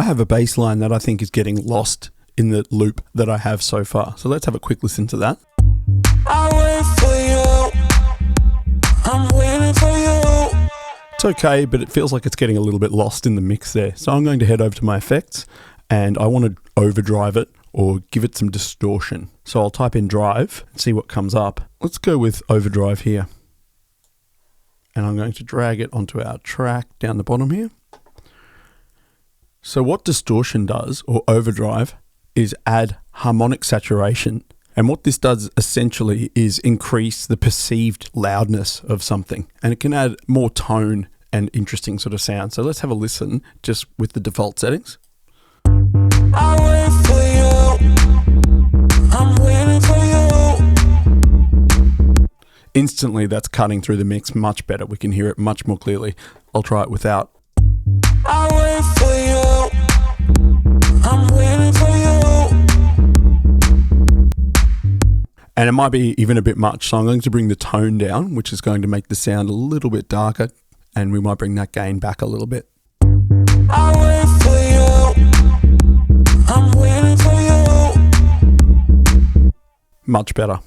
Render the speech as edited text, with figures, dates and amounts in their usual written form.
I have a bass line that I think is getting lost in the loop that I have so far. So let's have a quick listen to that. I wait for you. I'm waiting for you. It's okay, but it feels like it's getting a little bit lost in the mix there. So I'm going to head over to my effects and I want to overdrive it or give it some distortion. So I'll type in drive and see what comes up. Let's go with overdrive here. And I'm going to drag it onto our track down the bottom here. So what distortion does, or overdrive, is add harmonic saturation. And what this does essentially is increase the perceived loudness of something. And it can add more tone and interesting sort of sound. So let's have a listen just with the default settings. I wait for you. I'm waiting for you. Instantly, that's cutting through the mix much better. We can hear it much more clearly. I'll try it without. I wait for you. I'm waiting for you. And it might be even a bit much, so I'm going to bring the tone down, which is going to make the sound a little bit darker, and we might bring that gain back a little bit. I wait for you. I'm waiting for you. Much better.